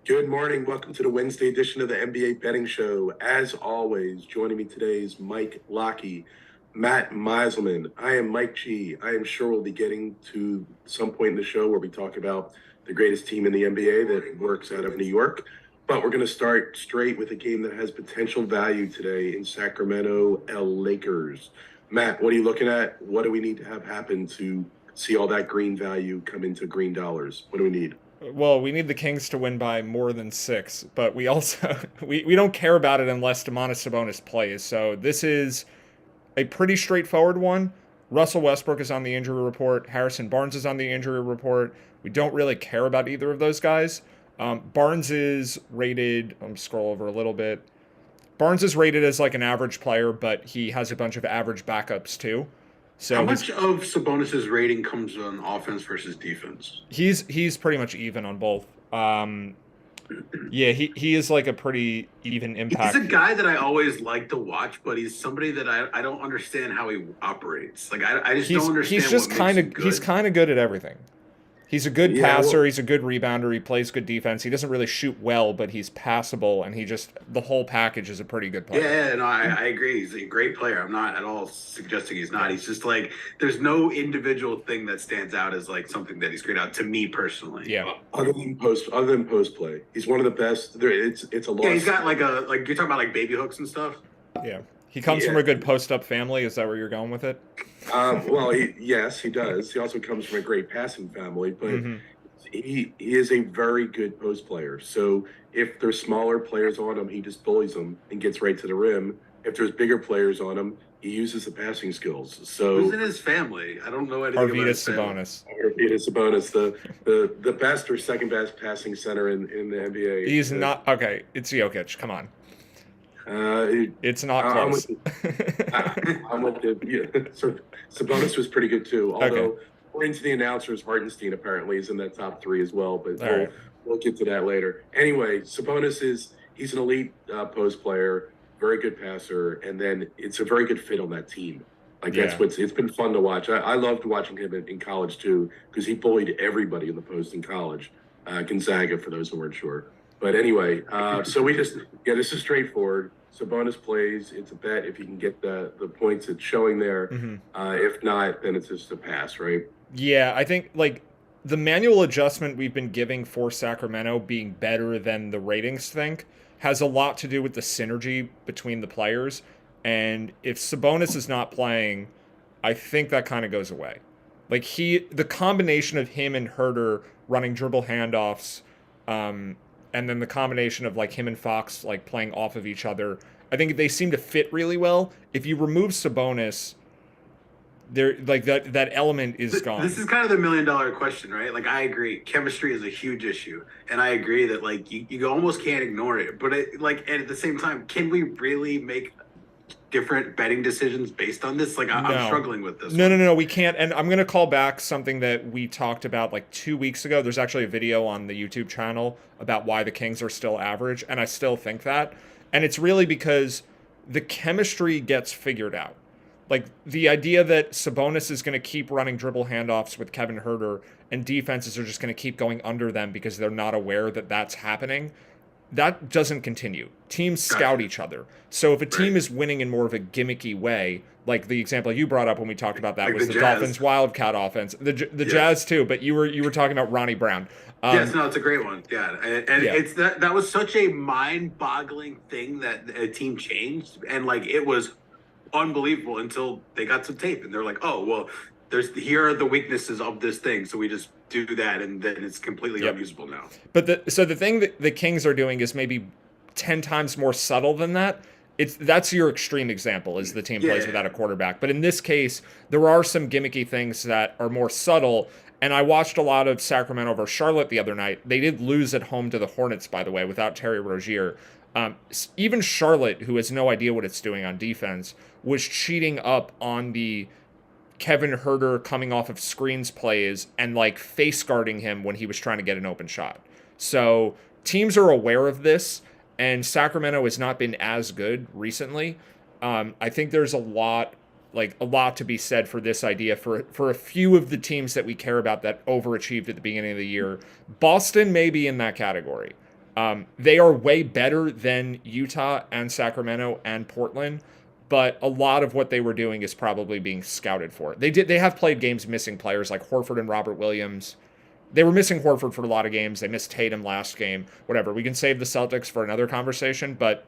Good morning. Welcome to the Wednesday edition of the NBA Betting Show. As always, joining me today is Mike Lockey, Matt Meiselman. I am Mike G. I am sure we'll be getting to some point in the show where we talk about the greatest team in the NBA that works out of New York. But we're going to start straight with a game that has potential value today in Sacramento, Lakers. Matt, what are you looking at? What do we need to have happen to see all that green value come into green dollars? What do we need? Well, we need the Kings to win by more than 6, but we also we don't care about it unless Domantas Sabonis plays. So this is a pretty straightforward one. Russell Westbrook is on the injury report. Harrison Barnes is on the injury report. We don't really care about either of those guys. Barnes is rated. I'm scroll over a little bit. Barnes is rated as like an average player, but he has a bunch of average backups too. How So much of Sabonis's rating comes on offense versus defense? he's pretty much even on both. Yeah, he is like a pretty even He's impact. a guy that I always like to watch, but he's somebody that I don't understand how he operates. Like I just don't understand He's just what makes him he's good. kind of good at everything. He's a good Yeah, passer. well, He's a good rebounder. He plays good defense. He doesn't really shoot well, but he's passable, and the whole package is a pretty good player. Yeah, no, I agree. He's a great player. I'm not at all suggesting he's not. He's just like there's no individual thing that stands out as like something that he's great at to me personally. Yeah, other than post play, he's one of the best. It's a Yeah, he's loss. got like you're talking about like baby hooks and stuff. yeah. He comes from Yeah. a good post-up family. Is that where you're going with it? Well, yes, he does. He also comes from a great passing family, but Hmm. he is a very good post player. So if there's smaller players on him, he just bullies them and gets right to the rim. If there's bigger players on him, he uses the passing skills. Who's So in his family? I don't know anything about Arvydas his family. Sabonis. Arvydas Sabonis, the best or second best passing center in the NBA. He's not okay. It's Jokic. Come on, Uh, it's not I'm close. with I'm with the yeah. So Sabonis was pretty good too. Okay. Although according to the announcers, Hartenstein apparently is in that top three as well. But All right. we'll get to that later. Anyway, he's an elite post player, very good passer, and then it's a very good fit on that team. Like Yeah. it's been fun to watch. I loved watching him in college too because he bullied everybody in the post in college. Gonzaga, for those who weren't sure. But anyway, so this is straightforward. Sabonis plays. It's a bet if you can get the points it's showing there. Hmm. If not, then it's just a pass, right? Yeah, I think like the manual adjustment we've been giving for Sacramento being better than the ratings think has a lot to do with the synergy between the players. And if Sabonis is not playing, I think that kind of goes away. Like the combination of him and Herder running dribble handoffs, and then the combination of like him and Fox like playing off of each other, I think they seem to fit really well. If you remove Sabonis, there like that element is This gone. is kind of the $1 million question, right? Like I agree, chemistry is a huge issue, and I agree that like you almost can't ignore it. But and at the same time, can we really make different betting decisions based on this? Like I'm No. struggling with this. No, we can't. And I'm going to call back something that we talked about like 2 weeks ago. There's actually a video on the YouTube channel about why the Kings are still average, and I still think that. And it's really because the chemistry gets figured out. Like the idea that Sabonis is going to keep running dribble handoffs with Kevin Herter and defenses are just going to keep going under them because they're not aware that that's happening, that doesn't continue. Teams scout Gotcha. each other. So if a team Right. is winning in more of a gimmicky way, like the example you brought up when we talked about that Like was the the Jazz. Dolphins Wildcat offense, the Yeah. Jazz too. But you were talking about Ronnie Brown. Yes, no, it's a great one. Yeah, and Yeah. it's that was such a mind-boggling thing that a team changed, and like it was unbelievable until they got some tape, and they're like, oh well, here are the weaknesses of this thing, so we just do that, and then it's completely Yep. unusable now. But the thing that the Kings are doing is maybe 10 times more subtle than that. That's your extreme example is the team plays Yeah. without a quarterback. But in this case, there are some gimmicky things that are more subtle. And I watched a lot of Sacramento versus Charlotte the other night. They did lose at home to the Hornets, by the way, without Terry Rozier. Even Charlotte, who has no idea what it's doing on defense, was cheating up on the Kevin Herter coming off of screens plays and like face guarding him when he was trying to get an open shot. So teams are aware of this, and Sacramento has not been as good recently. I think there's a lot to be said for this idea for a few of the teams that we care about that overachieved at the beginning of the year. Boston may be in that category. They are way better than Utah and Sacramento and Portland, but a lot of what they were doing is probably being scouted for. They have played games missing players like Horford and Robert Williams. They were missing Horford for a lot of games. They missed Tatum last game. Whatever. We can save the Celtics for another conversation, but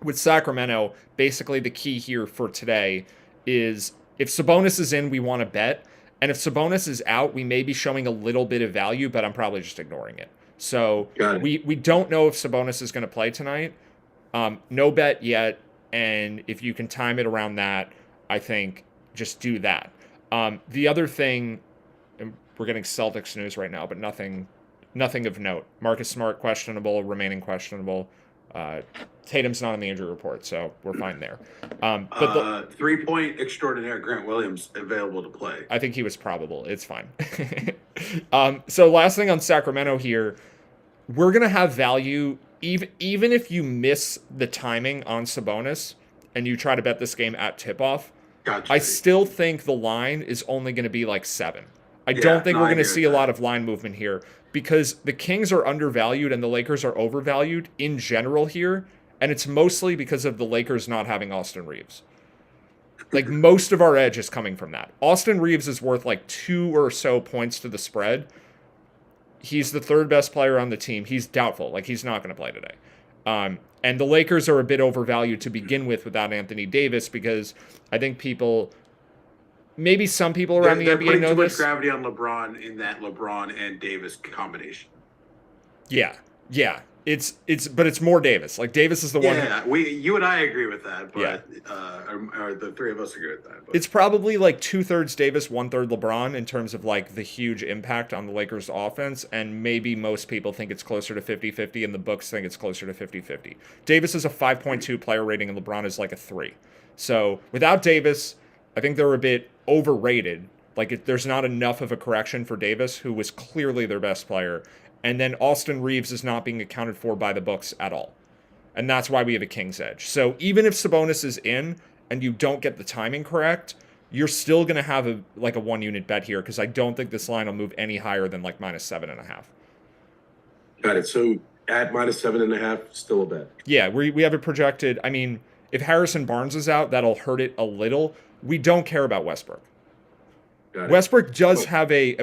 with Sacramento, basically the key here for today is if Sabonis is in, we want to bet. And if Sabonis is out, we may be showing a little bit of value, but I'm probably just ignoring it. So we don't know if Sabonis is going to play tonight. No bet yet. And if you can time it around that, I think just do that. The other thing, and we're getting Celtics news right now, but nothing of note. Marcus Smart questionable, remaining questionable. Tatum's not on the injury report, so we're fine there. But 3-point extraordinaire Grant Williams available to play. I think he was probable. It's fine. So last thing on Sacramento here, we're going to have value even if you miss the timing on Sabonis and you try to bet this game at tip-off. Gotcha. I still think the line is only going to be like 7. I don't think we're going to see a lot of line movement here because the Kings are undervalued and the Lakers are overvalued in general here, and it's mostly because of the Lakers not having Austin Reeves. Like, most of our edge is coming from that. Austin Reeves is worth like 2 or so points to the spread. He's the third best player on the team. He's doubtful. Like, he's not going to play today. And the Lakers are a bit overvalued to begin with without Anthony Davis because I think maybe some people around the NBA know this. Too much gravity on LeBron in that LeBron and Davis combination. Yeah. But it's more Davis. Like, Davis is the one. Yeah, you and I agree with that, but or the three of us agree with that. But. It's probably like 2/3 Davis, 1/3 LeBron in terms of like the huge impact on the Lakers offense, and maybe most people think it's closer to 50-50 and the books think it's closer to 50-50. Davis is a 5.2 player rating and LeBron is like a 3. So without Davis, I think they're a bit overrated. Like, there's not enough of a correction for Davis, who was clearly their best player. And then Austin Reeves is not being accounted for by the books at all. And that's why we have a King's edge. So even if Sabonis is in and you don't get the timing correct, you're still going to have a 1-unit bet here because I don't think this line will move any higher than like -7.5. Got it. So at -7.5, still a bet. Yeah, we have it projected. I mean, if Harrison Barnes is out, that'll hurt it a little. We don't care about Westbrook. Westbrook does have I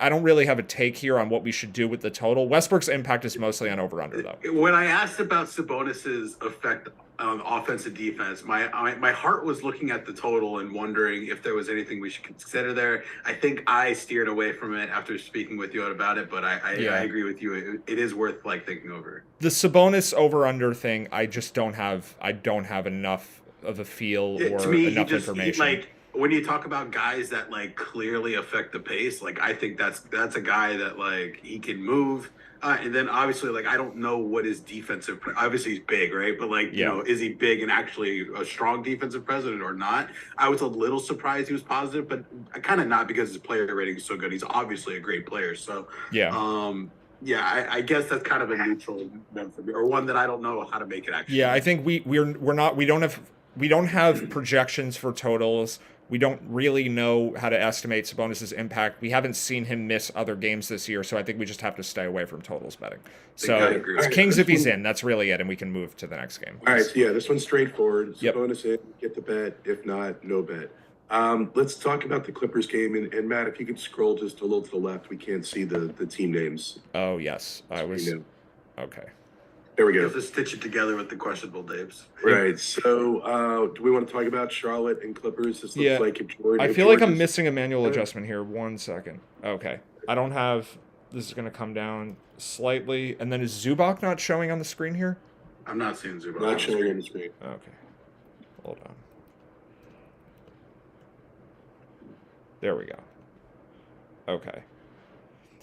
don't really have a take here on what we should do with the total. Westbrook's impact is mostly on over-under, though. When I asked about Sabonis's effect on offense and defense, my heart was looking at the total and wondering if there was anything we should consider there. I think I steered away from it after speaking with you about it, but I agree with you. It is worth thinking over. The Sabonis over-under thing, I don't have enough of a feel or to me, enough information. When you talk about guys that clearly affect the pace, I think that's a guy that he can move. And then obviously I don't know what his defensive, obviously he's big, right? But is he big and actually a strong defensive presence or not? I was a little surprised he was positive, but kind of not because his player rating is so good. He's obviously a great player. So I guess that's kind of a neutral one for me, or one that I don't know how to make it actually. Yeah, I think we don't have projections for totals. We don't really know how to estimate Sabonis' impact. We haven't seen him miss other games this year, so I think we just have to stay away from totals betting. So it's Kings if he's in. That's really it, and we can move to the next game. All right, so this one's straightforward. Sabonis in, get the bet. If not, no bet. Let's talk about the Clippers game. And Matt, if you could scroll just a little to the left, we can't see the team names. Oh, yes. Okay. There we go. You have to stitch it together with the questionable names. Right. So, do we want to talk about Charlotte and Clippers? This looks like I feel like I'm missing a manual adjustment here. 1 second. Okay. I don't have. This is going to come down slightly. And then is Zubac not showing on the screen here? I'm not seeing Zubac. Not showing on the screen. Okay. Hold on. There we go. Okay.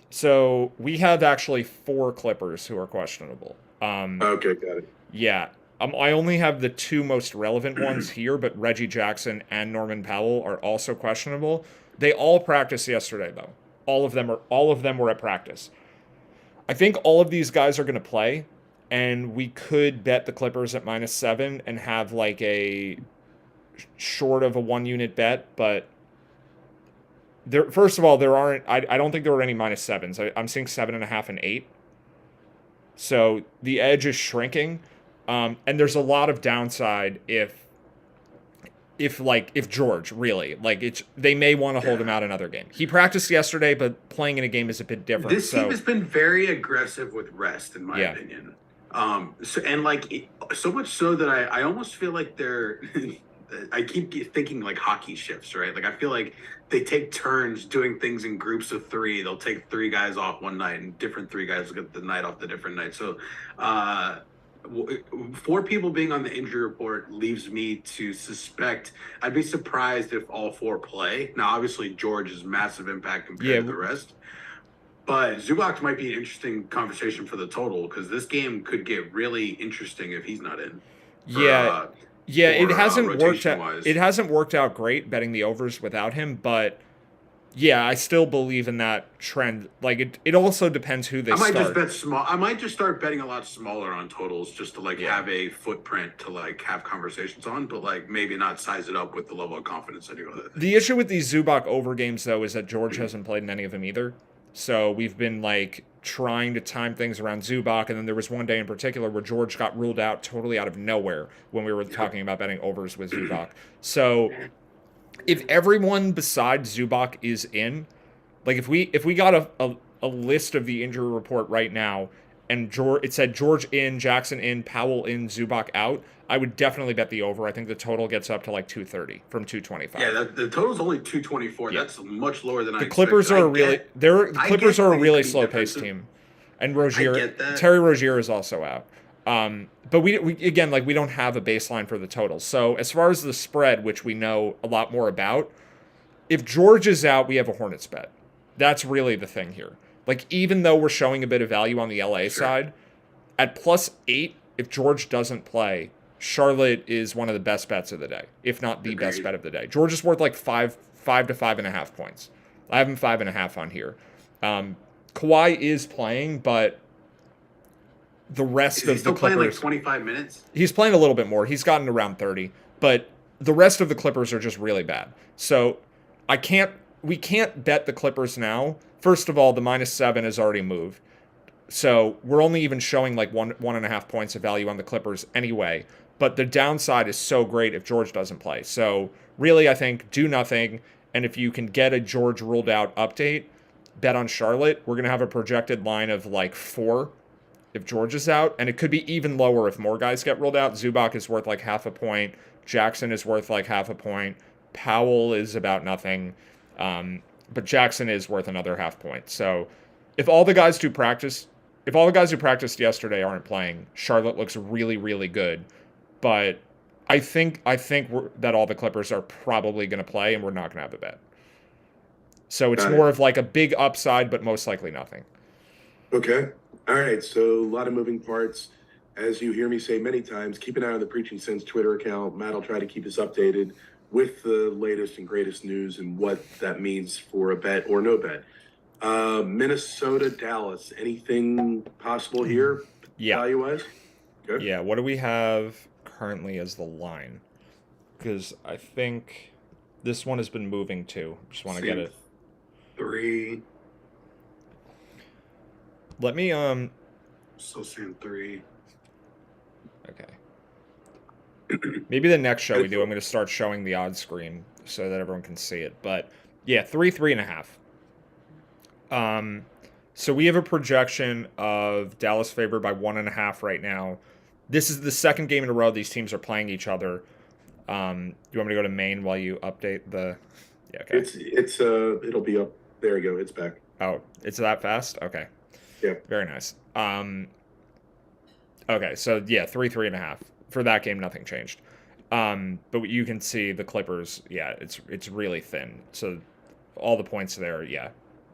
So we have actually 4 Clippers who are questionable. Okay, got it. Yeah. I only have the 2 most relevant ones here, but Reggie Jackson and Norman Powell are also questionable. They all practiced yesterday, though. All of them were at practice. I think all of these guys are going to play, and we could bet the Clippers at -7 and have a short of a 1-unit bet, but first of all, there aren't. I don't think there were any -7s. I'm seeing 7.5 and 8. So the edge is shrinking, and there's a lot of downside if George really they may want to hold him out another game. He practiced yesterday, but playing in a game is a bit different. This team has been very aggressive with rest, in my opinion. So much so that I almost feel like they're. I keep thinking like hockey shifts, right? Like I feel like they take turns doing things in groups of three. They'll take three guys off one night, and different three guys get the night off the different night. So, four people being on the injury report leaves me to suspect. I'd be surprised if all four play. Now, obviously, George's massive impact compared to the rest. But Zubac might be an interesting conversation for the total because this game could get really interesting if he's not in. It hasn't worked out. It hasn't worked out great betting the overs without him, but yeah, I still believe in that trend. Like it also depends who they start. Just bet small. I might just start betting a lot smaller on totals just to have a footprint to have conversations on, but maybe not size it up with the level of confidence I do with it. The issue with these Zubac over games though is that George hasn't played in any of them either. So we've been trying to time things around Zubac, and then there was one day in particular where George got ruled out totally out of nowhere when we were talking about betting overs with Zubac. So if everyone besides Zubac is in, if we got a list of the injury report right now, and it said George in, Jackson in, Powell in, Zubac out, I would definitely bet the over. I think the total gets up to 230 from 225. Yeah, the total's only 224. Yeah. That's much lower than I expected. Clippers are the Clippers are a really slow paced team, and Terry Rozier is also out. But we again we don't have a baseline for the total. So as far as the spread, which we know a lot more about, if George is out, we have a Hornets bet. That's really the thing here. Even though we're showing a bit of value on the LA side, at +8, if George doesn't play, Charlotte is one of the best bets of the day, if not the best bet of the day. George is worth 5 to 5.5 points. I have him 5.5 on here. Kawhi is playing, but the rest of the Clippers playing 25 minutes. He's playing a little bit more. He's gotten around 30, but the rest of the Clippers are just really bad. So we can't bet the Clippers now. First of all, the -7 has already moved. So we're only even showing 1.5 points of value on the Clippers anyway. But the downside is so great if George doesn't play. So really, I think do nothing. And if you can get a George ruled out update, bet on Charlotte. We're going to have a projected line of 4 if George is out. And it could be even lower if more guys get ruled out. Zubac is worth 0.5 point. Jackson is worth 0.5 point. Powell is about nothing. But Jackson is worth another 0.5 point. So if all the guys who practiced yesterday aren't playing, Charlotte looks really, really good. But I think that all the Clippers are probably going to play, and we're not going to have a bet. So it's more of a big upside, but most likely nothing. Okay. All right. So a lot of moving parts. As you hear me say many times, keep an eye on the Preaching Sense Twitter account. Matt will try to keep us updated with the latest and greatest news and what that means for a bet or no bet. Minnesota, Dallas, anything possible here? Yeah. Value-wise? Okay. Yeah. What do we have currently as the line? Because I think this one has been moving too. Just want to get it. 3. Let me Still seeing 3. Okay. Maybe the next show we do, I'm going to start showing the odds screen so that everyone can see it. But yeah, 3.5. So we have a projection of Dallas favored by 1.5 right now. This is the second game in a row these teams are playing each other. You want me to go to main while you update the? Yeah, okay. It'll be up. There you go. It's back. Oh, it's that fast? Okay. Yeah. Very nice. Okay, so yeah, 3.5 for that game. Nothing changed. But you can see the Clippers. Yeah, it's really thin. So all the points there. Yeah.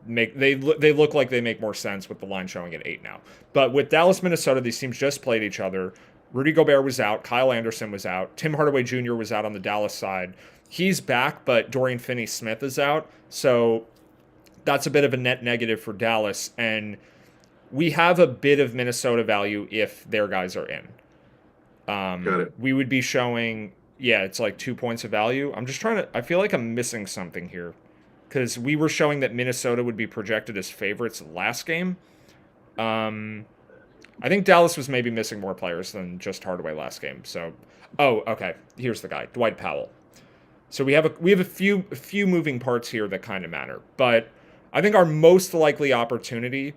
They look like they make more sense with the line showing at 8 now. But with Dallas, Minnesota, these teams just played each other. Rudy Gobert was out. Kyle Anderson was out. Tim Hardaway Jr. was out on the Dallas side. He's back, but Dorian Finney-Smith is out. So that's a bit of a net negative for Dallas. And we have a bit of Minnesota value if their guys are in. Got it. We would be showing, it's 2 points of value. I'm just trying to, I feel like I'm missing something here. Because we were showing that Minnesota would be projected as favorites last game. I think Dallas was maybe missing more players than just Hardaway last game. So, okay. Here's the guy, Dwight Powell. So we have a few moving parts here that kind of matter, but I think our most likely opportunity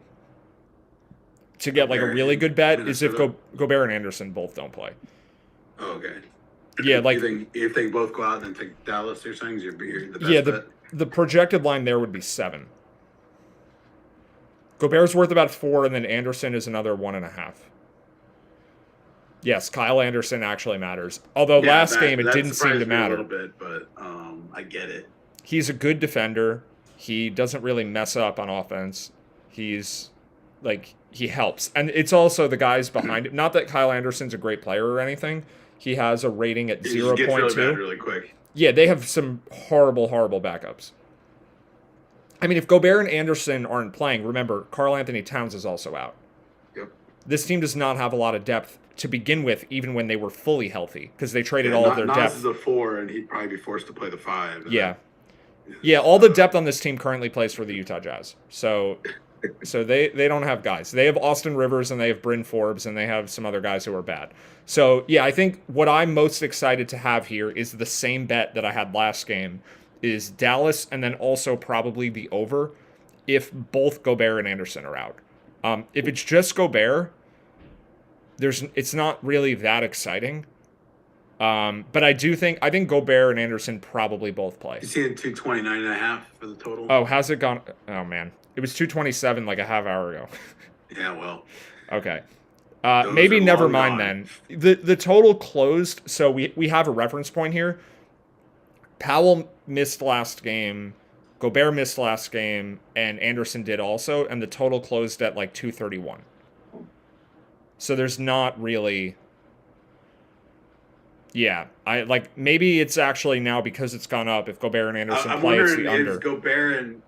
to get like a really good bet is if Gobert and Anderson both don't play. Oh, okay. Yeah, like if they both go out and take Dallas, you're saying you're the best bet? The projected line there would be 7. Gobert's worth about 4, and then Anderson is another 1.5. Yes, Kyle Anderson actually matters. Although last game it didn't seem to matter. A little bit, but I get it. He's a good defender. He doesn't really mess up on offense. He's like he helps, and it's also the guys behind it. Not that Kyle Anderson's a great player or anything. He has a rating at 0.2. Really bad really quick. Yeah, they have some horrible backups. I mean, if Gobert and Anderson aren't playing, remember, Karl-Anthony Towns is also out. Yep. This team does not have a lot of depth to begin with, even when they were fully healthy, because they traded all of their depth. Nas is a 4, and he'd probably be forced to play the 5. Yeah, all the depth on this team currently plays for the Utah Jazz. So they don't have guys. They have Austin Rivers, and they have Bryn Forbes, and they have some other guys who are bad. So, yeah, I think what I'm most excited to have here is the same bet that I had last game, is Dallas, and then also probably the over if both Gobert and Anderson are out. If it's just Gobert, it's not really that exciting. But I think Gobert and Anderson probably both play. You see it 229.5 for the total? Oh, has it gone? Oh, man. It was 227 like a half hour ago. Yeah, well. Okay. Maybe never mind then. The total closed, so we have a reference point here. Powell missed last game, Gobert missed last game, and Anderson did also, and the total closed at like 231. So there's not really... Yeah, maybe it's actually now because it's gone up. If Gobert and Anderson play, it's the under. Is Gobert and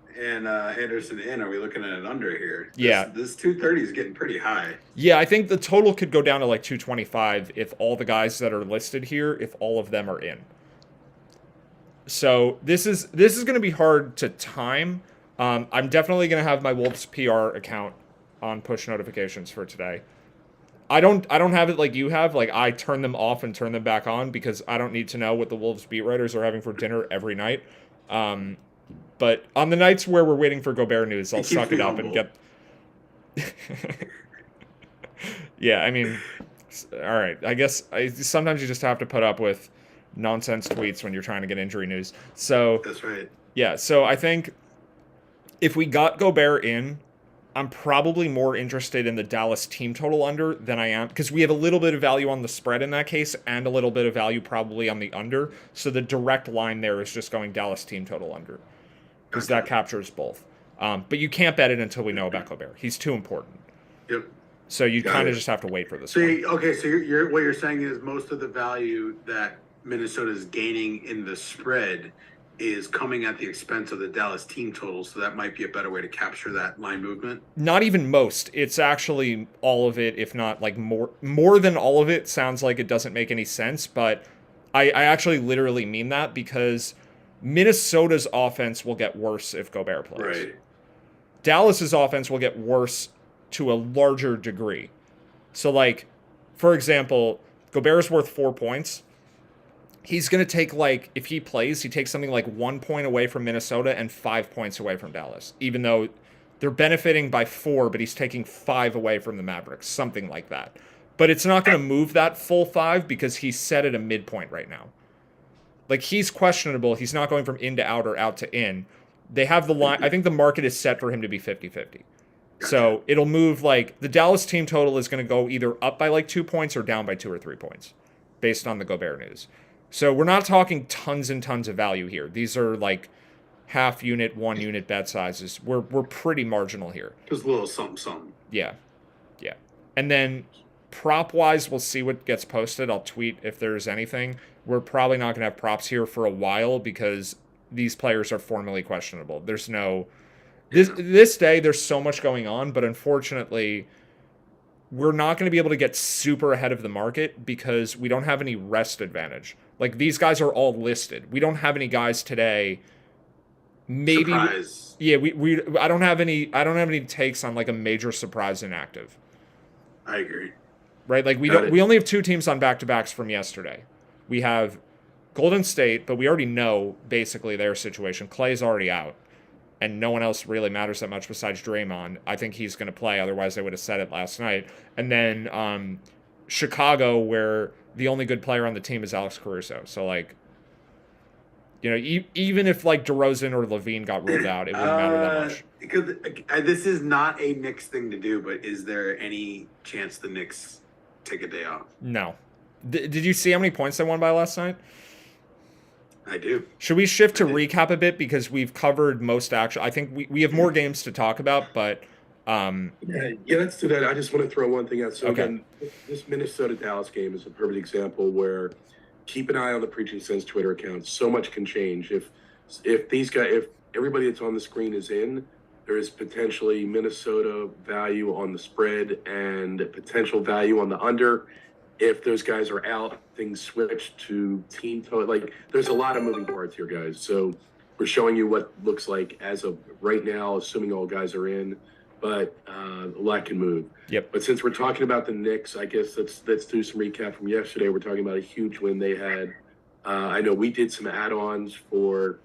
Anderson in? Are we looking at an under here? Yeah. This 230 is getting pretty high. Yeah, I think the total could go down to like 225 if all the guys that are listed here, if all of them are in. So this is going to be hard to time. I'm definitely going to have my Wolves PR account on push notifications for today. I don't have it like you have. Like, I turn them off and turn them back on because I don't need to know what the Wolves beat writers are having for dinner every night. But on the nights where we're waiting for Gobert news, I'll suck it up and get... Yeah, I mean, all right. I guess sometimes you just have to put up with nonsense tweets when you're trying to get injury news. So that's right. Yeah, so I think if we got Gobert in, I'm probably more interested in the Dallas team total under than I am, because we have a little bit of value on the spread in that case and a little bit of value probably on the under. So the direct line there is just going Dallas team total under, because that captures both. But you can't bet it until we know about Gobert. He's too important. Yep. So you kind of just have to wait for this. So you're what you're saying is most of the value that Minnesota is gaining in the spread is coming at the expense of the Dallas team total, so that might be a better way to capture that line movement. Not even most. It's actually all of it, if not like more than all of it. Sounds like it doesn't make any sense, but I actually literally mean that, because Minnesota's offense will get worse if Gobert plays. Right. Dallas's offense will get worse to a larger degree. So, like, for example, Gobert's worth 4 points. He's going to take, like, if he plays, he takes something like 1 point away from Minnesota and 5 points away from Dallas, even though they're benefiting by 4, but he's taking 5 away from the Mavericks, something like that. But it's not going to move that full 5 because he's set at a midpoint right now. Like, he's questionable. He's not going from in to out or out to in. They have the line. I think the market is set for him to be 50-50. So it'll move, like, the Dallas team total is going to go either up by like 2 points or down by 2 or 3 points based on the Gobert news. So we're not talking tons and tons of value here. These are like half unit, 1 unit bet sizes. We're pretty marginal here. Just a little something. Yeah. And then prop wise, we'll see what gets posted. I'll tweet if there's anything. We're probably not going to have props here for a while because these players are formally questionable. There's no this day there's so much going on, but unfortunately we're not going to be able to get super ahead of the market because we don't have any rest advantage. Like, these guys are all listed. We don't have any guys today. Maybe surprise. Yeah, I don't have any takes on like a major surprise inactive. I agree. Right? Like we only have 2 teams on back-to-backs from yesterday. We have Golden State, but we already know basically their situation. Clay's already out, and no one else really matters that much besides Draymond. I think he's going to play, otherwise they would have said it last night. And then Chicago, where the only good player on the team is Alex Caruso. So, like, you know, even if, like, DeRozan or Levine got ruled out, it wouldn't matter that much. Because this is not a Knicks thing to do, but is there any chance the Knicks take a day off? No. Did you see how many points they won by last night? I do. Should we shift to recap a bit, because we've covered most action? I think we have more games to talk about, but yeah, let's do that. I just want to throw one thing out. So Okay. again, this Minnesota-Dallas game is a perfect example where keep an eye on the Preaching Sense Twitter account. So much can change. If everybody that's on the screen is in, there is potentially Minnesota value on the spread and potential value on the under. If those guys are out, things switch to team total. Like, there's a lot of moving parts here, guys. So we're showing you what looks like as of right now, assuming all guys are in, but a lot can move. Yep. But since we're talking about the Knicks, I guess let's do some recap from yesterday. We're talking about a huge win they had. I know we did some add-ons for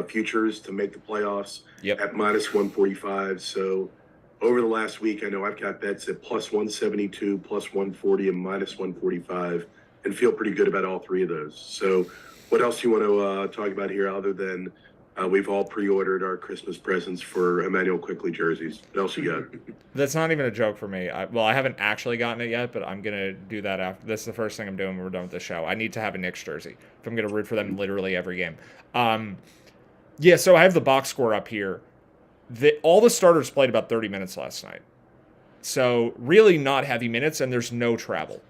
futures to make the playoffs at minus 145. So over the last week, I know I've got bets at plus 172, plus 140, and minus 145, and feel pretty good about all 3 of those. So what else do you want to talk about here other than we've all pre-ordered our Christmas presents for Emmanuel Quickley jerseys? What else you got? That's not even a joke for me. I haven't actually gotten it yet, but I'm going to do that after. This is the first thing I'm doing when we're done with the show. I need to have a Knicks jersey if I'm going to root for them literally every game. Yeah, so I have the box score up here. All the starters played about 30 minutes last night. So really not heavy minutes, and there's no travel.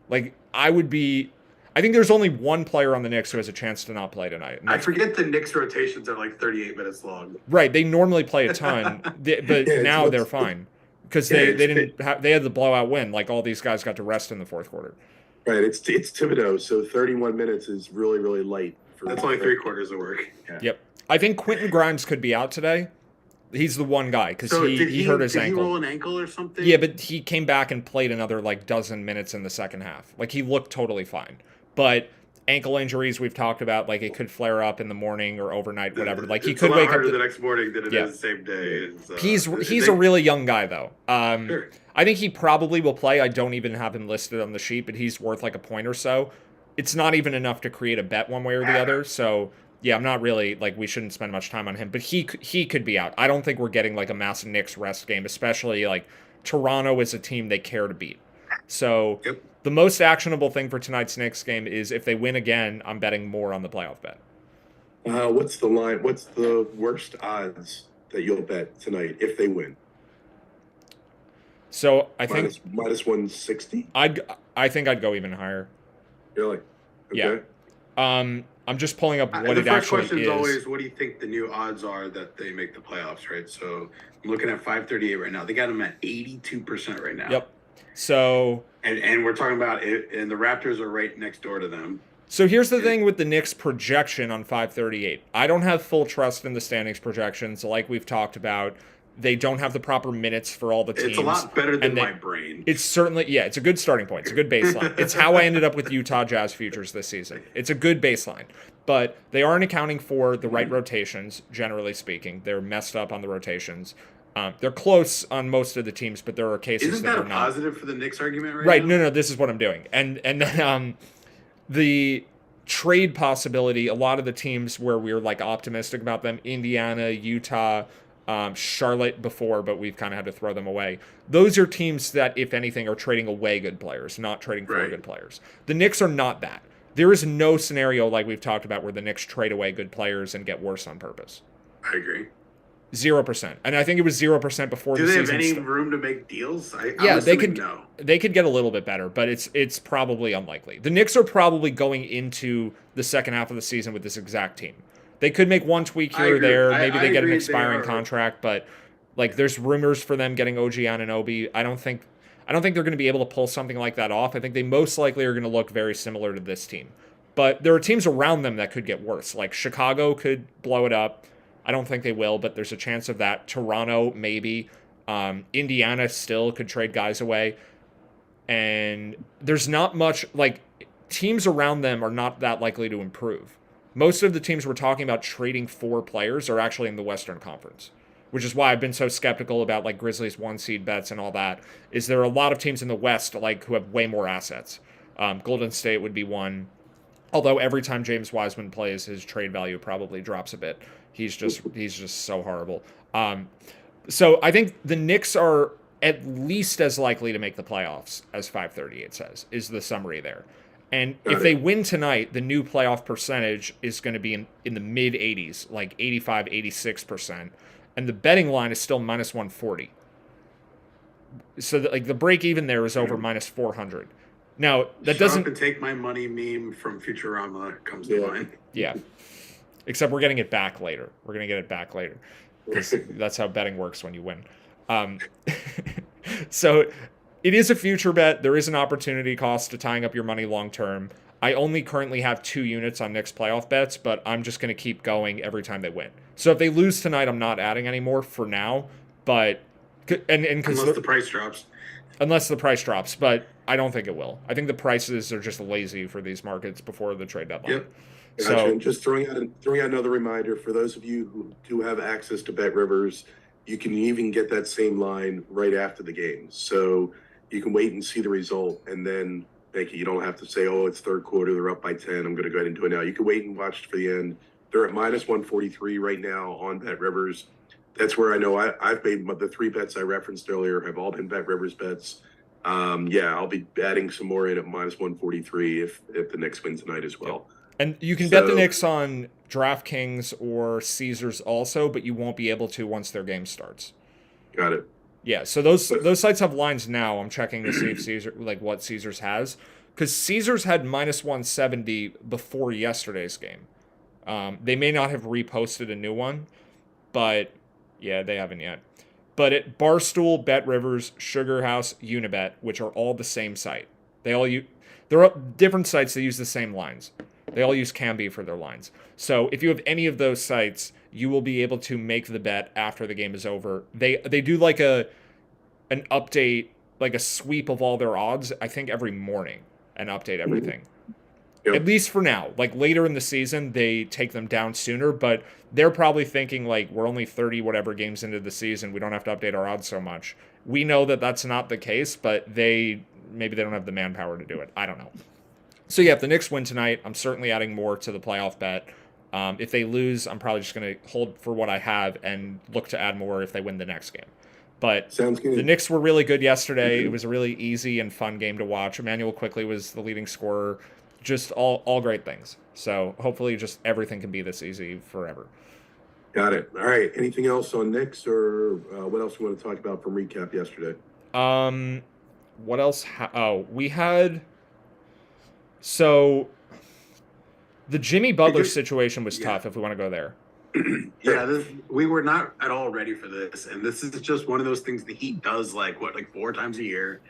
Like, I think there's only one player on the Knicks who has a chance to not play tonight. I forget the Knicks rotations are like 38 minutes long. Right, they normally play a ton, but now they're fine. Because they had the blowout win. Like, all these guys got to rest in the fourth quarter. Right, it's Thibodeau, so 31 minutes is really, really light. That's only 3/4 of work. Yeah. Yep. I think Quentin Grimes could be out today. He's the one guy, because he hurt his ankle. Did he roll an ankle or something? Yeah, but he came back and played another, like, dozen minutes in the second half. Like, he looked totally fine. But ankle injuries we've talked about, like, it could flare up in the morning or overnight, whatever. Like, he could wake up the next morning than it is the same day. He's a really young guy, though. Sure. I think he probably will play. I don't even have him listed on the sheet, but he's worth like a point or so. It's not even enough to create a bet one way or the other. So yeah, I'm not really, like, we shouldn't spend much time on him, but he could be out. I don't think we're getting like a massive Knicks rest game, especially like Toronto is a team they care to beat. So the most actionable thing for tonight's Knicks game is if they win again, I'm betting more on the playoff bet. What's the line? What's the worst odds that you'll bet tonight if they win? So I think minus 160. I think I'd go even higher. Really? Yeah. Okay. I'm just pulling up what the it first actually question is. Always, what do you think the new odds are that they make the playoffs, right? So I'm looking at 538 right now. They got them at 82% right now. Yep. So and we're talking about it, and the Raptors are right next door to them. So here's the thing with the Knicks projection on 538. I don't have full trust in the standings projections, like we've talked about. They don't have the proper minutes for all the teams. It's a lot better than my brain. It's certainly, it's a good starting point. It's a good baseline. It's how I ended up with Utah Jazz futures this season. It's a good baseline. But they aren't accounting for the right rotations, generally speaking. They're messed up on the rotations. They're close on most of the teams, but there are cases Isn't that that are a not. positive for the Knicks argument Right, now? no, this is what I'm doing. And then the trade possibility, a lot of the teams where we're like optimistic about them, Indiana, Utah, Charlotte before, but we've kind of had to throw them away. Those are teams that, if anything, are trading away good players, not trading for good players. The Knicks are not that. There is no scenario like we've talked about where the Knicks trade away good players and get worse on purpose. I agree. 0%. And I think it was 0% before the season. Do they have any room to make deals? They could get a little bit better, but it's probably unlikely. The Knicks are probably going into the second half of the season with this exact team. They could make one tweak here or there. Maybe they get an expiring contract, but like there's rumors for them getting OG Anunoby. I don't think they're going to be able to pull something like that off. I think they most likely are going to look very similar to this team. But there are teams around them that could get worse. Like Chicago could blow it up. I don't think they will, but there's a chance of that. Toronto, maybe. Indiana still could trade guys away. And there's not much, like, teams around them are not that likely to improve. Most of the teams we're talking about trading for players are actually in the Western Conference, which is why I've been so skeptical about like Grizzlies 1 seed bets and all that. Is there are a lot of teams in the West like who have way more assets. Golden State would be one. Although every time James Wiseman plays, his trade value probably drops a bit. He's just so horrible. So I think the Knicks are at least as likely to make the playoffs as 538 says, is the summary there. And if they win tonight, the new playoff percentage is going to be in the mid 80s, like 85, 86%. And the betting line is still minus 140. So that, like, the break even there is over minus 400. Now, that doesn't take my money meme from Futurama comes to mind. Yeah. Except we're getting it back later. We're going to get it back later. Because that's how betting works when you win. So it is a future bet. There is an opportunity cost to tying up your money long term. I only currently have 2 units on Knicks playoff bets, but I'm just going to keep going every time they win. So if they lose tonight, I'm not adding anymore for now. But unless the price drops. Unless the price drops, but I don't think it will. I think the prices are just lazy for these markets before the trade deadline. Yep. Gotcha. So just throwing out another reminder for those of you who do have access to Bet Rivers, you can even get that same line right after the game. So you can wait and see the result and then make it. You don't have to say, oh, it's third quarter, they're up by 10, I'm going to go ahead and do it now. You can wait and watch for the end. They're at minus 143 right now on Bet Rivers. That's where I know I've made the 3 bets I referenced earlier have all been Bet Rivers bets. I'll be adding some more in at minus 143 if the Knicks win tonight as well. And you can bet the Knicks on DraftKings or Caesars also, but you won't be able to once their game starts. Got it. Yeah, so those sites have lines now. I'm checking to see if Caesar, like what Caesars has, because Caesars had minus 170 before yesterday's game. They may not have reposted a new one, but yeah, they haven't yet. But at Barstool, Bet Rivers, Sugar House, Unibet, which are all the same site, there are different sites that use the same lines. They all use Kambi for their lines. So if you have any of those sites, you will be able to make the bet after the game is over. They do like an update, like a sweep of all their odds, I think every morning, and update everything. Yep. At least for now. Like later in the season, they take them down sooner, but they're probably thinking like we're only 30 whatever games into the season. We don't have to update our odds so much. We know that that's not the case, but maybe they don't have the manpower to do it. I don't know. So yeah, if the Knicks win tonight, I'm certainly adding more to the playoff bet. If they lose, I'm probably just going to hold for what I have and look to add more if they win the next game. But sounds good. The Knicks were really good yesterday. It was a really easy and fun game to watch. Emmanuel Quickley was the leading scorer. Just all great things. So hopefully just everything can be this easy forever. Got it. All right. Anything else on Knicks or what else you want to talk about from recap yesterday? What else? We had... So the Jimmy Butler situation was tough if we want to go there. Yeah, we were not at all ready for this. And this is just one of those things the Heat does like 4 times a year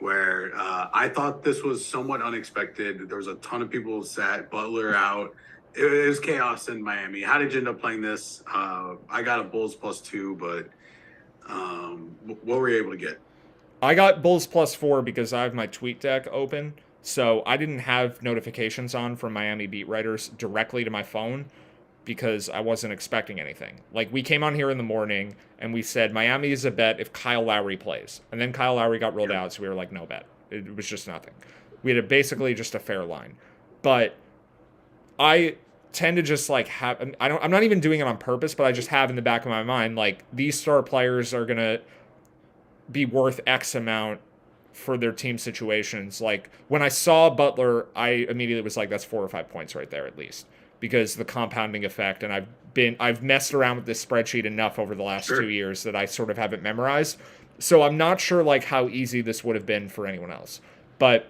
where I thought this was somewhat unexpected. There was a ton of people sat Butler out. It was chaos in Miami. How did you end up playing this? I got a Bulls +2, but what were you able to get? I got Bulls +4 because I have my tweet deck open. So I didn't have notifications on from Miami beat writers directly to my phone because I wasn't expecting anything. Like we came on here in the morning and we said Miami is a bet if Kyle Lowry plays. And then Kyle Lowry got ruled out, so we were like, no bet. It was just nothing. We had basically just a fair line. But I tend to just like have I'm not even doing it on purpose, but I just have in the back of my mind like these star players are gonna be worth X amount for their team situations. Like when I saw Butler, I immediately was like, that's 4 or 5 points right there at least, because the compounding effect. And I've messed around with this spreadsheet enough over the last 2 years that I sort of have it memorized. So I'm not sure like how easy this would have been for anyone else. But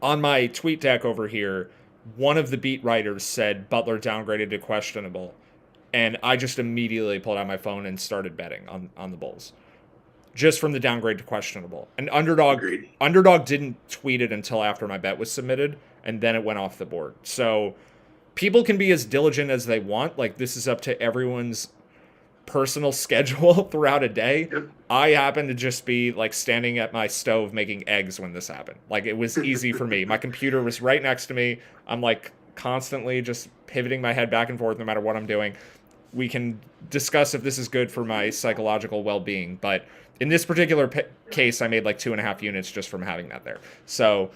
on my tweet deck over here, one of the beat writers said Butler downgraded to questionable. And I just immediately pulled out my phone and started betting on the Bulls. Just from the downgrade to questionable. And Underdog didn't tweet it until after my bet was submitted, and then it went off the board. So people can be as diligent as they want. Like, this is up to everyone's personal schedule throughout a day, Yep. I happened to just be like standing at my stove making eggs when this happened. Like it was easy for me. My computer was right next to me. I'm like constantly just pivoting my head back and forth no matter what I'm doing. We can discuss if this is good for my psychological well-being, but in this particular case, I made like 2.5 units just from having that there. So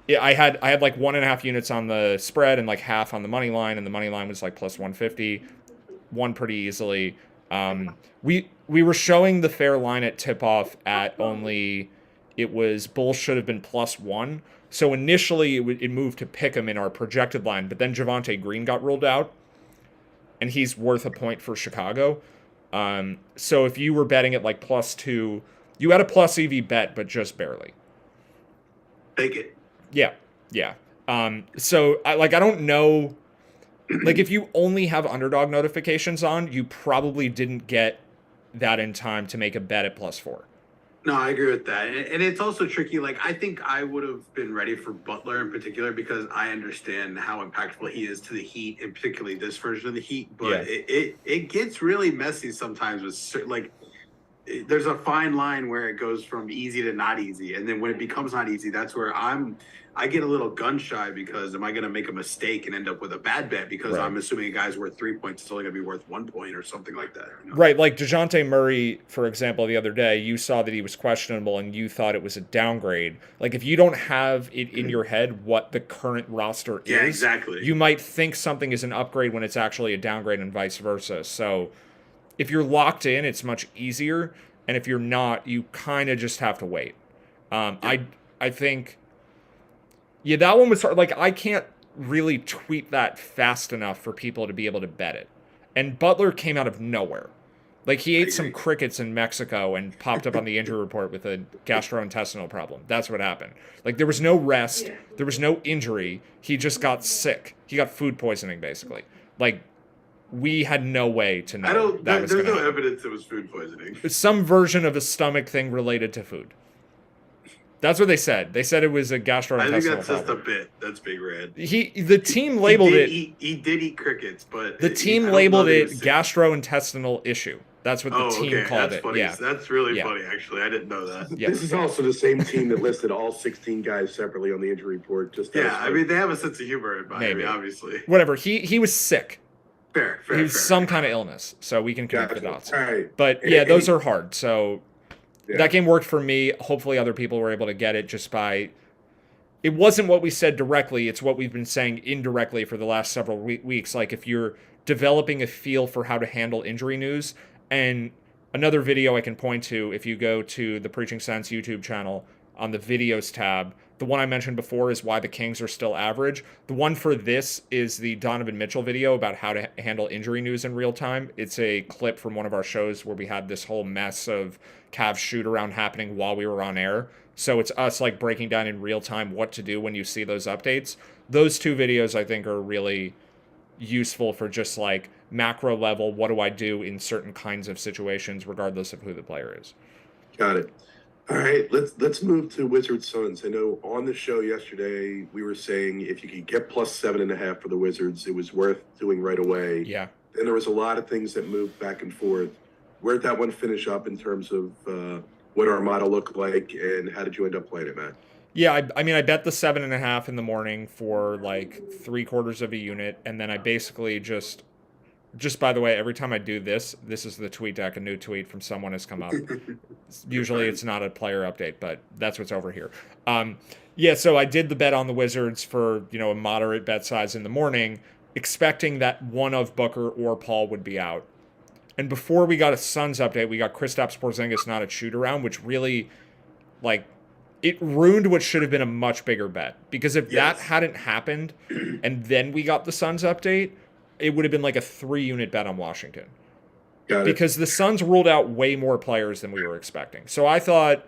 yeah, I had like 1.5 units on the spread and like half on the money line, and the money line was like plus 150, won pretty easily. We were showing the fair line at tip-off at only, it was Bulls should have been +1. So initially it moved to Pick'em in our projected line, but then Javonte Green got ruled out, and he's worth a point for Chicago. So if you were betting at like +2, you had a plus EV bet, but just barely. Take it. Yeah. So I don't know. Like if you only have underdog notifications on, you probably didn't get that in time to make a bet at +4. No, I agree with that. And it's also tricky. Like, I think I would have been ready for Butler in particular because I understand how impactful he is to the Heat, and particularly this version of the Heat. But it gets really messy sometimes with, like, there's a fine line where it goes from easy to not easy. And then when it becomes not easy, that's where I get a little gun shy because am I going to make a mistake and end up with a bad bet because right. I'm assuming a guy's worth 3 points, it's only going to be worth 1 point or something like that. You know? Right. Like DeJounte Murray, for example, the other day, you saw that he was questionable and you thought it was a downgrade. Like if you don't have it in your head what the current roster is, exactly. You might think something is an upgrade when it's actually a downgrade and vice versa. So if you're locked in, it's much easier. And if you're not, you kind of just have to wait. I think... Yeah, that one was hard. Like, I can't really tweet that fast enough for people to be able to bet it. And Butler came out of nowhere. Like, he ate some crickets in Mexico and popped up on the injury report with a gastrointestinal problem. That's what happened. Like, there was no rest. There was no injury. He just got sick. He got food poisoning, basically. Like, we had no way to know that was going to happen. There's no evidence it was food poisoning. It's some version of a stomach thing related to food. That's what they said. They said it was a gastrointestinal problem. I think that's just a bit. That's Big Red. The team labeled it. He did eat crickets, but the team labeled it gastrointestinal issue. That's what the team called it. Funny. Yeah, that's really funny. Actually, I didn't know that. Yeah. This is also the same team that listed all 16 guys separately on the injury report. I mean, they have a sense of humor in Miami, obviously. Whatever. He was sick. Fair. He was some kind of illness, so we can connect the dots. All right. But those are hard. So. Yeah. That game worked for me. Hopefully other people were able to get it just by... It wasn't what we said directly. It's what we've been saying indirectly for the last several weeks. Like if you're developing a feel for how to handle injury news, and another video I can point to, if you go to the Preaching Sense YouTube channel on the videos tab, the one I mentioned before is why the Kings are still average. The one for this is the Donovan Mitchell video about how to handle injury news in real time. It's a clip from one of our shows where we had this whole mess of Cavs shoot around happening while we were on air. So it's us like breaking down in real time what to do when you see those updates. Those two videos I think are really useful for just like macro level. What do I do in certain kinds of situations, regardless of who the player is? Got it. All right, let's move to Wizards Suns. I know on the show yesterday we were saying if you could get +7.5 for the Wizards, it was worth doing right away. Yeah. And there was a lot of things that moved back and forth. Where'd that one finish up in terms of what our model looked like, and how did you end up playing it, Matt? Yeah, I mean, I bet the 7.5 in the morning for like 3/4 of a unit, and then I basically just by the way, every time I do this is the tweet deck. A new tweet from someone has come up. Usually it's not a player update, but that's what's over here. So I did the bet on the Wizards for, a moderate bet size in the morning, expecting that one of Booker or Paul would be out. And before we got a Suns update, we got Kristaps Porzingis not at shoot around, which really, it ruined what should have been a much bigger bet. Because if that hadn't happened, and then we got the Suns update, it would have been like a 3-unit bet on Washington. Because the Suns ruled out way more players than we were expecting. So I thought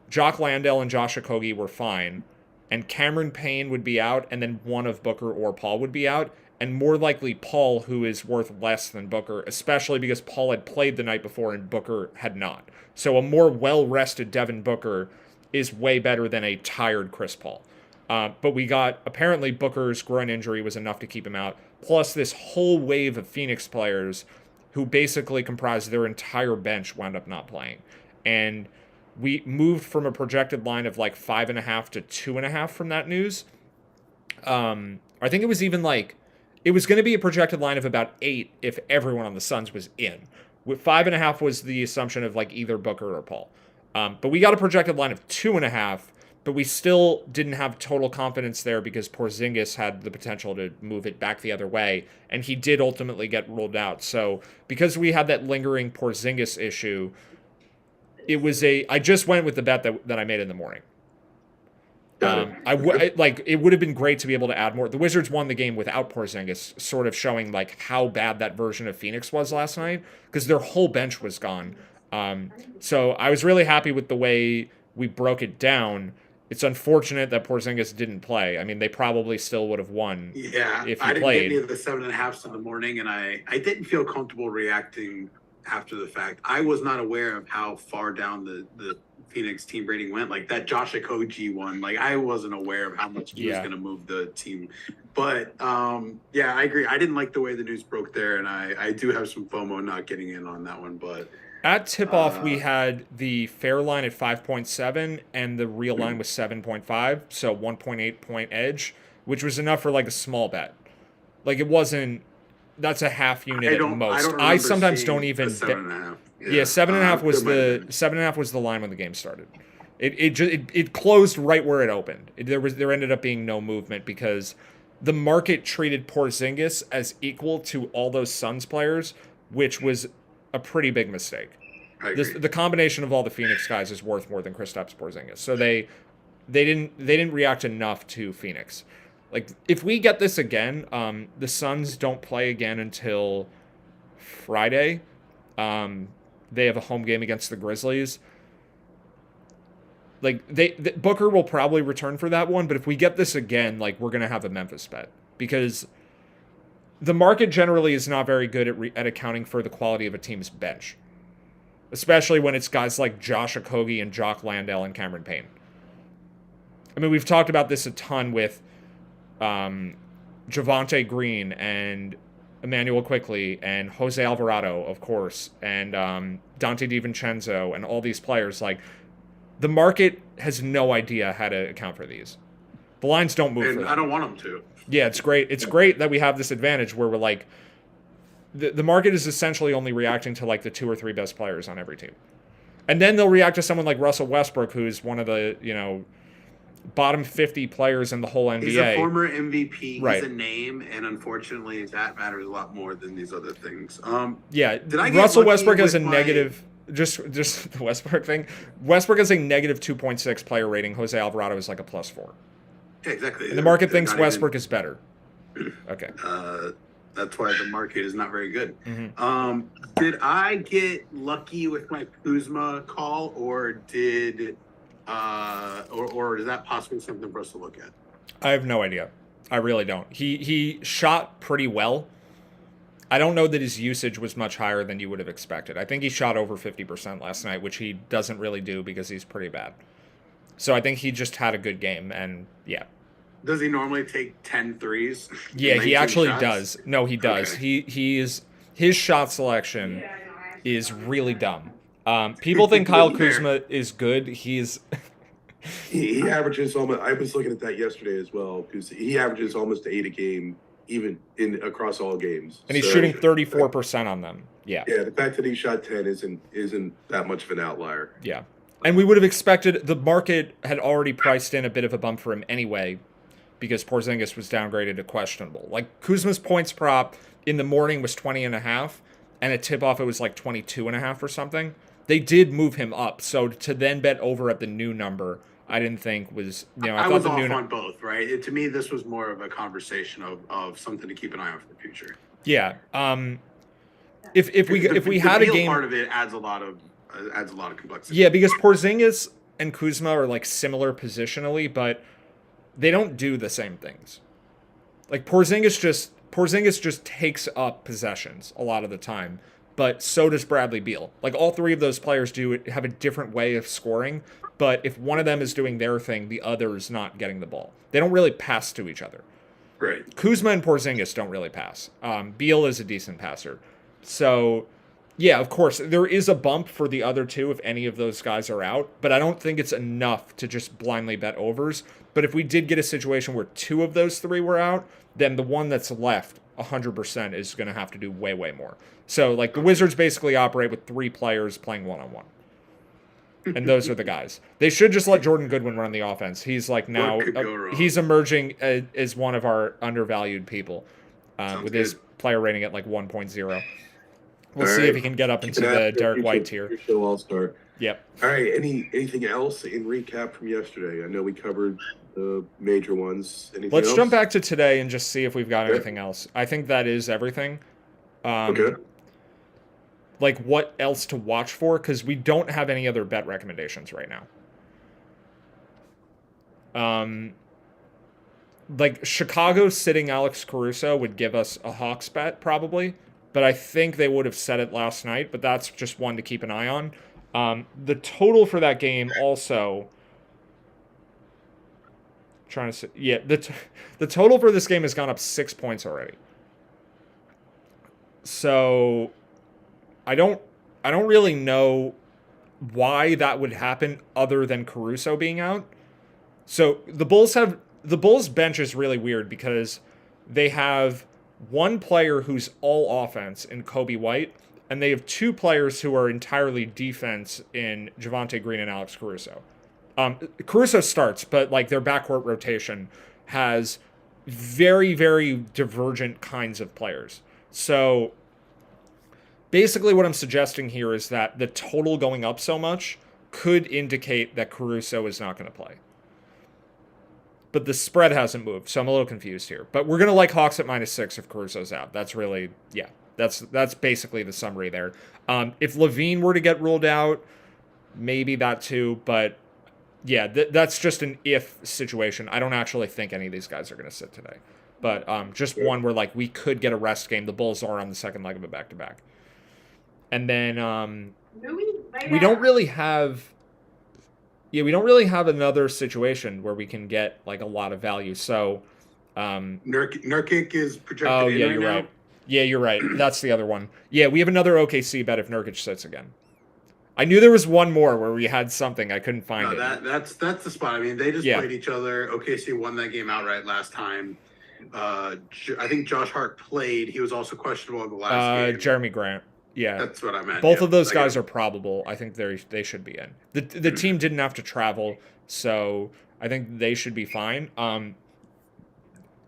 Jock Landale and Josh Okogie were fine, and Cameron Payne would be out, and then one of Booker or Paul would be out, and more likely Paul, who is worth less than Booker, especially because Paul had played the night before and Booker had not. So a more well-rested Devin Booker is way better than a tired Chris Paul. But we got, apparently Booker's groin injury was enough to keep him out, plus this whole wave of Phoenix players who basically comprised their entire bench, wound up not playing. And we moved from a projected line of like 5.5 to 2.5 from that news. I think it was even like, it was going to be a projected line of about 8 if everyone on the Suns was in. With 5.5 was the assumption of like either Booker or Paul. But we got a projected line of 2.5, but we still didn't have total confidence there because Porzingis had the potential to move it back the other way, and he did ultimately get ruled out. So because we had that lingering Porzingis issue, I just went with the bet that I made in the morning. It would have been great to be able to add more. The Wizards won the game without Porzingis, sort of showing like how bad that version of Phoenix was last night because their whole bench was gone. So I was really happy with the way we broke it down. It's unfortunate that Porzingis didn't play. I mean, they probably still would have won. Yeah, if he I didn't played. get any of the 7.5s in the morning, and I didn't feel comfortable reacting after the fact. I was not aware of how far down the Phoenix team rating went. Like that Josh Okogie one, like I wasn't aware of how much he was going to move the team. But yeah, I agree. I didn't like the way the news broke there, and I do have some FOMO not getting in on that one. But at tip-off, we had the fair line at 5.7, and the real line was 7.5, so 1.8 point edge, which was enough for like a small bet. Like it wasn't. That's a half unit at most. I sometimes don't even. 7.5. Yeah, 7.5 was the 7.5 was the line when the game started. It closed right where it opened. There ended up being no movement because the market treated Porzingis as equal to all those Suns players, which was a pretty big mistake. The combination of all the Phoenix guys is worth more than Kristaps Porzingis. So they didn't react enough to Phoenix. Like if we get this again, the Suns don't play again until Friday. They have a home game against the Grizzlies. Like Booker will probably return for that one, but if we get this again, like we're gonna have a Memphis bet because the market generally is not very good at accounting for the quality of a team's bench, especially when it's guys like Josh Okogie and Jock Landale and Cameron Payne. I mean, we've talked about this a ton with Javonte Green and Emmanuel Quickley and Jose Alvarado, of course, and Dante DiVincenzo and all these players. Like, the market has no idea how to account for these. The lines don't move for them. I don't want them to. Yeah, it's great. It's great that we have this advantage where we're like, the market is essentially only reacting to like the 2 or 3 best players on every team. And then they'll react to someone like Russell Westbrook, who's one of the, bottom 50 players in the whole NBA. He's a former MVP. Right. He's a name, and unfortunately, that matters a lot more than these other things. Yeah, did I get Russell lucky Westbrook has a with my- negative. Just the Westbrook thing. Westbrook has a negative 2.6 player rating. Jose Alvarado is like a +4. Yeah, exactly. And the market They're thinks not Westbrook is better. Okay. That's why the market is not very good. Mm-hmm. Did I get lucky with my Kuzma call, or did or is that possibly something for us to look at? I have no idea. I really don't. He shot pretty well. I don't know that his usage was much higher than you would have expected. I think he shot over 50% last night, which he doesn't really do because he's pretty bad. So I think he just had a good game, and yeah. Does he normally take 10 threes? Yeah, he 19 actually shots? does. No, he does. Okay. His shot selection is really dumb. People think Kyle Kuzma is good. He averages almost. I was looking at that yesterday as well because he averages almost 8 a game, even across all games. And he's shooting 34% on them. Yeah. Yeah, the fact that he shot 10 isn't that much of an outlier. Yeah. And we would have expected, the market had already priced in a bit of a bump for him anyway because Porzingis was downgraded to questionable. Like Kuzma's points prop in the morning was 20.5, and at tip-off it was like 22.5 or something. They did move him up, so to then bet over at the new number, I didn't think was, I was off on both, right? To me, this was more of a conversation of something to keep an eye on for the future. Yeah. If we had a game, part of it adds a lot of complexity. Yeah, because Porzingis and Kuzma are like similar positionally, but they don't do the same things. Like Porzingis just takes up possessions a lot of the time, but so does Bradley Beal. Like all 3 of those players have a different way of scoring, but if one of them is doing their thing, the other is not getting the ball. They don't really pass to each other. Right. Kuzma and Porzingis don't really pass. Beal is a decent passer. So, yeah, of course, there is a bump for the other two if any of those guys are out, but I don't think it's enough to just blindly bet overs. But if we did get a situation where two of those three were out, then the one that's left, 100%, is going to have to do way, way more. So, like, the Wizards basically operate with three players playing one-on-one. And those are the guys. They should just let Jordan Goodwin run the offense. He's like now, What could go wrong? he's emerging as one of our undervalued people with his good. player rating at like 1.0. We'll All see right. if he can get up into Keep it the after Derek your White show- tier. your show all-star. Yep. All right. Anything else in recap from yesterday? I know we covered the major ones. Anything Let's else? jump back to today and just see if we've got Okay. anything else. I think that is everything. Okay. Like what else to watch for? Because we don't have any other bet recommendations right now. Like Chicago sitting Alex Caruso would give us a Hawks bet probably, but I think they would have said it last night. But that's just one to keep an eye on. The total for that game also. Trying to say, yeah, the total for this game has gone up 6 points already. So I don't really know why that would happen other than Caruso being out. So the Bulls bench is really weird because they have one player who's all offense in Kobe White, and they have two players who are entirely defense in Javonte Green and Alex Caruso. Caruso starts, but like their backcourt rotation has very, very divergent kinds of players. So basically what I'm suggesting here is that the total going up so much could indicate that Caruso is not going to play. But the spread hasn't moved, so I'm a little confused here. But we're going to like Hawks at -6 if Caruso's out. That's really, yeah, that's basically the summary there. If Levine were to get ruled out, maybe that too, but yeah, that's just an if situation. I don't actually think any of these guys are going to sit today. But just one where like we could get a rest game. The Bulls are on the second leg of a back-to-back. And then we don't really have another situation where we can get like a lot of value. So Nurkic is projected oh in yeah, right you're now. right. Yeah, you're right. That's the other one. Yeah, we have another OKC bet if Nurkic sits again. I knew there was one more where we had something. I couldn't find No, it. that's the spot. I mean, they just Yeah. played each other. OKC won that game outright last time. I think Josh Hart played. He was also questionable in the last game. Jeremy Grant. Yeah. That's what I meant. Both yeah. of those I guys get are probable. I think they should be in. The team didn't have to travel, so I think they should be fine.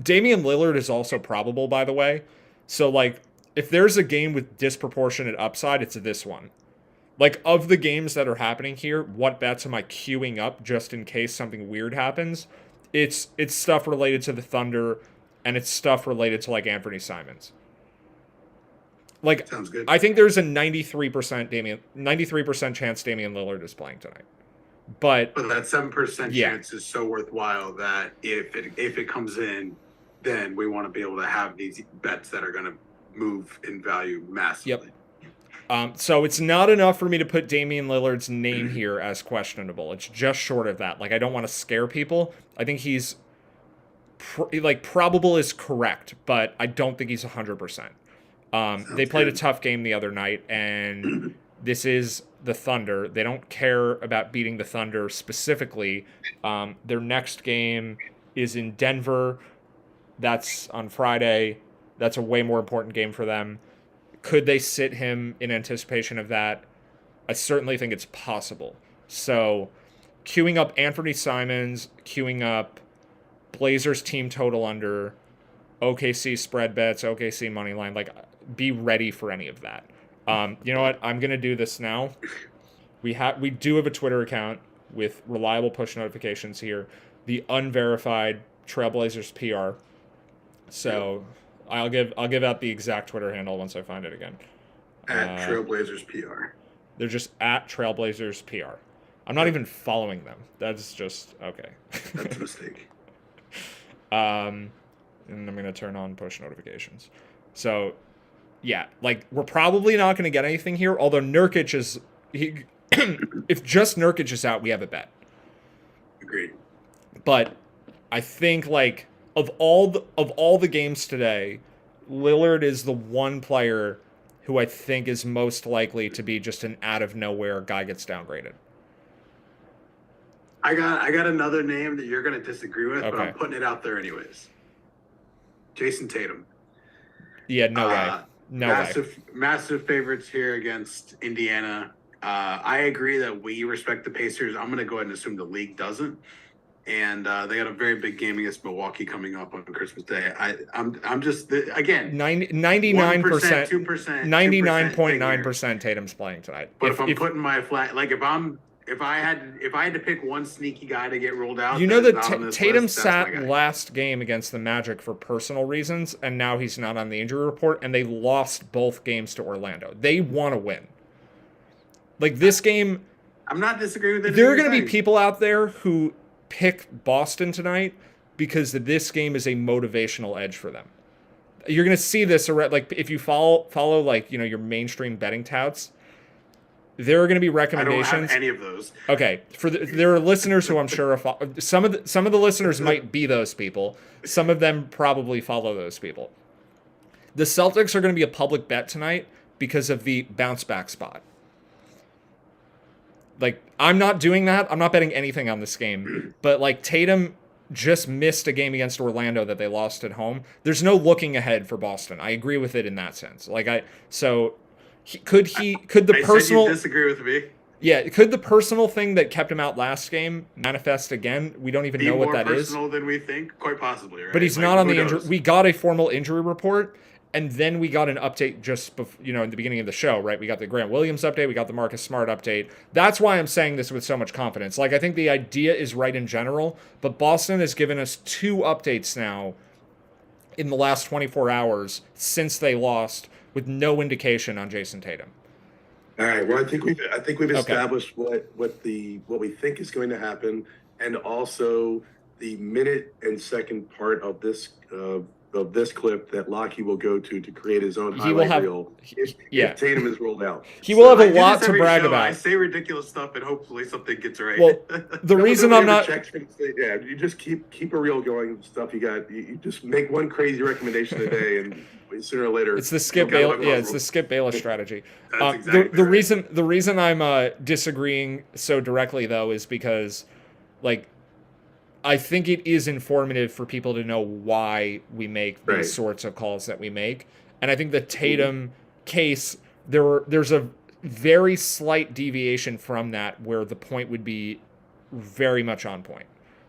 Damian Lillard is also probable, by the way. So like if there's a game with disproportionate upside, it's this one. Like of the games that are happening here, what bets am I queuing up just in case something weird happens? It's stuff related to the Thunder, and it's stuff related to like Anthony Simons. Like Sounds good. I think there's a 93% chance Damian Lillard is playing tonight. But But that 7% Yeah. chance is so worthwhile that if it comes in, then we want to be able to have these bets that are going to move in value massively. Yep. So it's not enough for me to put Damian Lillard's name here as questionable. It's just short of that. Like I don't want to scare people. I think he's probable is correct, but I don't think he's 100%. They played a tough game the other night, and this is the Thunder. They don't care about beating the Thunder specifically. Their next game is in Denver. That's on Friday. That's a way more important game for them. Could they sit him in anticipation of that? I certainly think it's possible. So, queuing up Anthony Simons, queuing up Blazers team total under, OKC spread bets, OKC money line. Like, be ready for any of that. You know what? I'm gonna do this now. We do have a Twitter account with reliable push notifications here. The unverified Trailblazers PR. So. I'll give out the exact Twitter handle once I find it again. At Trailblazers PR. They're just at Trailblazers PR. I'm not even following them. That's just okay. That's a mistake. And I'm gonna turn on push notifications. So, yeah, like we're probably not gonna get anything here. Although Nurkic is if just Nurkic is out, we have a bet. Agreed. But I think like. Of all the games today, Lillard is the one player who I think is most likely to be just an out of nowhere guy gets downgraded. I got another name that you're gonna disagree with, but Okay. I'm putting it out there anyways. Jason Tatum. Yeah, no way. No way. Massive favorites here against Indiana. I agree that we respect the Pacers. I'm gonna go ahead and assume the league doesn't. And they got a very big game against Milwaukee coming up on Christmas Day. I'm just again 99%, 2%, 99.9% Tatum's playing tonight. But if I'm putting my flat, like if I had to pick one sneaky guy to get rolled out, you know that that is not on this Tatum list, that's my sat guy. last game against the Magic for personal reasons, and now he's not on the injury report, and they lost both games to Orlando. They want to win. Like this game, I'm not disagreeing with it. there are going to be people out there who pick Boston tonight because this game is a motivational edge for them. You're going to see this like if you follow like, you know, your mainstream betting touts, there are going to be recommendations. I don't have any of those. Okay, there are listeners who I'm sure some of the listeners might be those people. Some of them probably follow those people. The Celtics are going to be a public bet tonight because of the bounce back spot. Like, I'm not doing that. I'm not betting anything on this game. But, like, Tatum just missed a game against Orlando that they lost at home. There's no looking ahead for Boston. I agree with it in that sense. Like, could the personal... Said you disagree with me. Yeah, could the personal thing that kept him out last game manifest again? We don't even know what that is. Be more personal than we think? Quite possibly, right? But he's not on the injury. We got a formal injury report, and then we got an update just before, in the beginning of the show, right? We got the Grant Williams update. We got the Marcus Smart update. That's why I'm saying this with so much confidence. Like, I think the idea is right in general, but Boston has given us 2 updates now in the last 24 hours since they lost with no indication on Jason Tatum. All right. Well, I think we've established what we think is going to happen, and also the minute and second part of this clip that Lockie will go to create his own highlight reel. If Tatum is rolled out, he will have a lot to brag about. I say ridiculous stuff, and hopefully something gets right. Well, the reason I'm not. Yeah, you just keep a reel going. Stuff you got. You just make one crazy recommendation a day, and sooner or later, it's the Skip Bayless. Yeah, it's the Skip Bayless strategy. Exactly the reason I'm disagreeing so directly though is because, like, I think it is informative for people to know why we make these sorts of calls that we make, and I think the Tatum case there's a very slight deviation from that where the point would be very much on point,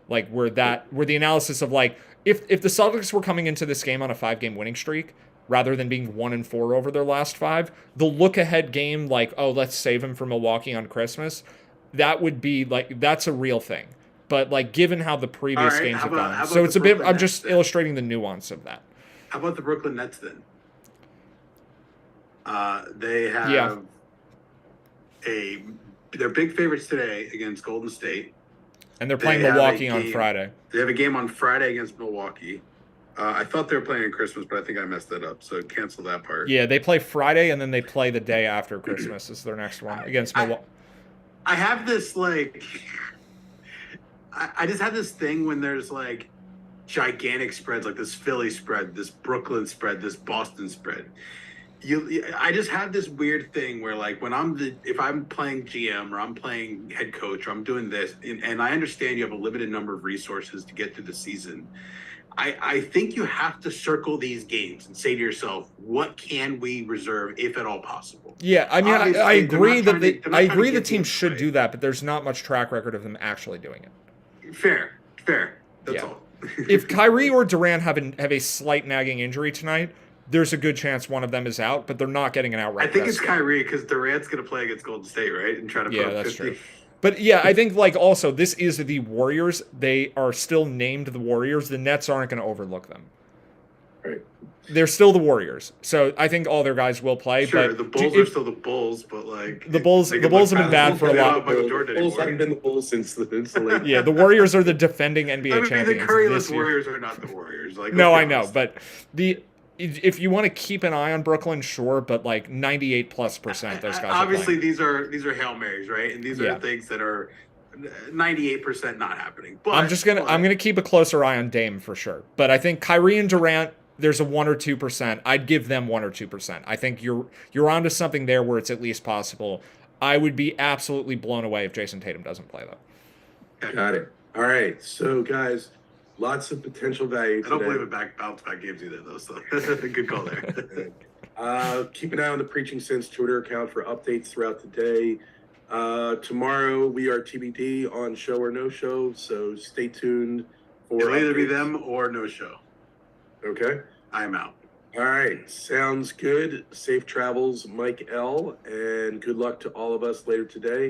like where the analysis of like if the Celtics were coming into this game on a 5-game winning streak, rather than being 1-4 over their last 5, the look-ahead game, like, oh, let's save him for Milwaukee on Christmas, that would be, like, that's a real thing. But, like, given how the previous games have gone. So it's a bit, I'm just illustrating the nuance of that. How about the Brooklyn Nets, then? They have they're big favorites today against Golden State. And they're playing Milwaukee on Friday. They have a game on Friday against Milwaukee. I thought they were playing on Christmas, but I think I messed that up, so cancel that part. Yeah, they play Friday, and then they play the day after Christmas is their next one against Milwaukee. I have this, like... I just have this thing when there's, like, gigantic spreads, like this Philly spread, this Brooklyn spread, this Boston spread. I just have this weird thing where, like, when if I'm playing GM or I'm playing head coach or I'm doing this, and I understand you have a limited number of resources to get through the season, I think you have to circle these games and say to yourself, what can we reserve if at all possible? Yeah, I mean, I agree I agree the team should right. do that, but there's not much track record of them actually doing it. Fair. That's all. If Kyrie or Durant have a slight nagging injury tonight, there's a good chance one of them is out, but they're not getting an outright. I think it's Kyrie because Durant's going to play against Golden State, right? And try to put up 50. That's true. But yeah, I think like also this is the Warriors. They are still named the Warriors. The Nets aren't going to overlook them. Right. They're still the Warriors. So I think all their guys will play. Sure, but the Bulls are still the Bulls, but like the Bulls have been bad for a lot. The Bulls haven't been the Bulls since the late. Yeah, the Warriors are the defending NBA champions. The Curryless Warriors are not the Warriors. Like, no, I know, but if you want to keep an eye on Brooklyn, sure, but like 98+% those guys. Obviously, these are Hail Marys, right? And these are things that are 98% not happening. But I'm gonna keep a closer eye on Dame for sure. But I think Kyrie and Durant there's a 1 or 2%. I'd give them 1 or 2%. I think you're onto something there where it's at least possible. I would be absolutely blown away if Jason Tatum doesn't play, though. Got it. All right. So, guys, lots of potential value I don't today. believe in bounce back games either, though. So good call there. Keep an eye on the Preaching Sense Twitter account for updates throughout the day. Tomorrow we are TBD on show or no show, so stay tuned for It'll either be updates. them or no show. Okay. I'm out. All right. Sounds good. Safe travels, Mike L. And good luck to all of us later today.